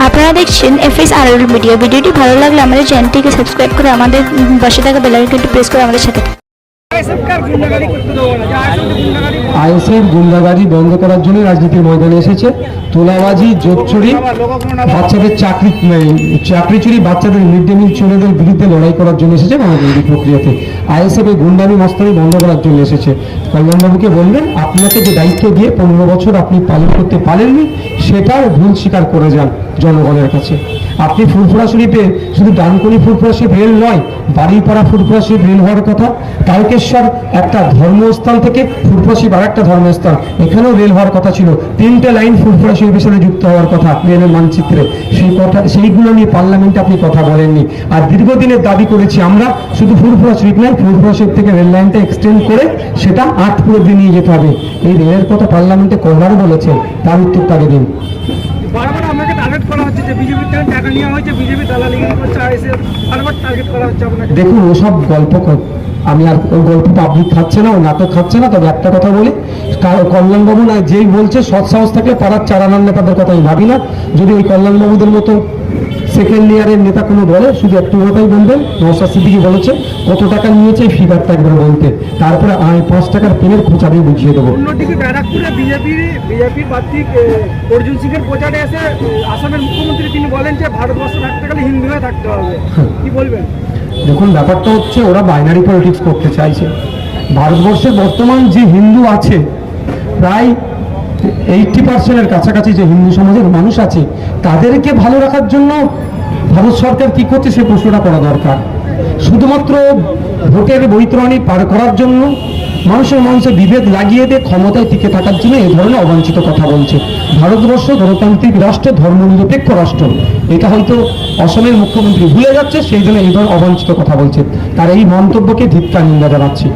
আপনারা দেখছেন FSRL media. ভিডিওটি ভালো লাগলে আমাদের চ্যানেলটিকে সাবস্ক্রাইব করে আমাদের পাশে থাকা বেল আইকনটি প্রেস করে আমাদের সাথে আইএসএফ গুন্ডাগাড়ি বন্ধ করার জন্য রাজনীতির ময়দানে এসেছে। তোলাবাজি, জোট চুরি, বাচ্চাদের চাকরি চুরি, বাচ্চাদের মিড ডে মিল চোরেদের বিরুদ্ধে লড়াই করার জন্য এসেছে গণতান্ত্রিক প্রক্রিয়াতে। আইএসএফ এই গুন্ডামি মস্তানি বন্ধ করার জন্য এসেছে। কল্যাণবাবুকে বলবেন, আপনাকে যে দায়িত্ব দিয়ে 15 বছর আপনি পালন করতে পারেননি, সেটাও ভুল স্বীকার করে যান জনগণের কাছে। আপনি ফুরফুরা শরীফে শুধু ডানকুনি ফুরফুরা শরীফ রেল নয়, বাড়িপাড়া ফুরফুরা শরীফ রেল হওয়ার কথা। তারকেশ্বর একটা ধর্মস্থান থেকে ফুরফুরা শরীফ আর একটা ধর্মস্থান, এখানেও রেল হওয়ার কথা ছিল। 3টে লাইন ফুরফুরা শরীফের সাথে যুক্ত হওয়ার কথা রেলের মানচিত্রে। সেইগুলো নিয়ে পার্লামেন্টে আপনি কথা বলেননি। আর দীর্ঘদিনের দাবি করেছি আমরা, শুধু ফুরফুরা শরীফ নয়, ফুরফুরা শরীফ থেকে রেল লাইনটা এক্সটেন্ড করে সেটা আটপুর দিয়ে নিয়ে যেতে হবে। এই রেলের কথা পার্লামেন্টে কবার বলেছেন, তার উত্তর তাকে দিন। বারবার আমাকে টার্গেট করা হচ্ছে যে বিজেপির থেকে টাকা নেওয়া হয়েছে, বিজেপি দালালিগিরি করছে, আইএসএফ বারবার টার্গেট করা হচ্ছে আপনাকে। দেখুন, ওসব গল্প আমি আর ওই গল্প পাবলিক খাচ্ছে না, ও নাটক খাচ্ছে না। তবে একটা কথা বলি, কল্যাণবাবু না যেই বলছে সৎ সাহস থাকলে পাড়ার চারানার নেতাদের কথা আমি ভাবি না। যদি ওই কল্যাণবাবুদের মতো সেকেন্ড ইয়ারের নেতা কোনো বলে, শুধু একটু কথাই বলবেন, নওশাদ সিদ্দিকী বলেছে কত টাকা নিয়েছে এই ফিগারটা একবার বলতে, তারপরে আমি 5 টাকার পেনের খোঁচা দিয়ে বুঝিয়ে দেবো। অন্যদিকে ব্যারাকপুরে বিজেপির প্রার্থী অর্জুন সিং এর প্রচারে এসে আসামের মুখ্যমন্ত্রী তিনি বলেন যে ভারতবর্ষ থাকতে গেলে হিন্দু হয়ে থাকতে হবে, কি বলবেন? দেখুন, ব্যাপারটা হচ্ছে ওরা বাইনারি পলিটিক্স করতে চাইছে। ভারতবর্ষে বর্তমান যে হিন্দু আছে, প্রায় 80% কাছাকাছি যে হিন্দু সমাজের মানুষ আছে, তাদেরকে ভালো রাখার জন্য ভারত সরকার কি করছে সে প্রশ্নটা করা দরকার। শুধুমাত্র ভোটের বৈতরণী পার করার জন্য, মানুষের বিভেদ লাগিয়ে দিয়ে ক্ষমতায় টিকে থাকার জন্য এই ধরনের অবাঞ্ছিত কথা বলছে। ভারতবর্ষ গণতান্ত্রিক রাষ্ট্র, ধর্মনিরপেক্ষ রাষ্ট্র, এটা হয়তো অসমের মুখ্যমন্ত্রী ভুলে যাচ্ছে, সেই জন্য এই ধরনের অবাঞ্ছিত কথা বলছে। তার এই মন্তব্যকে ধিক্কার নিন্দা জানাচ্ছি।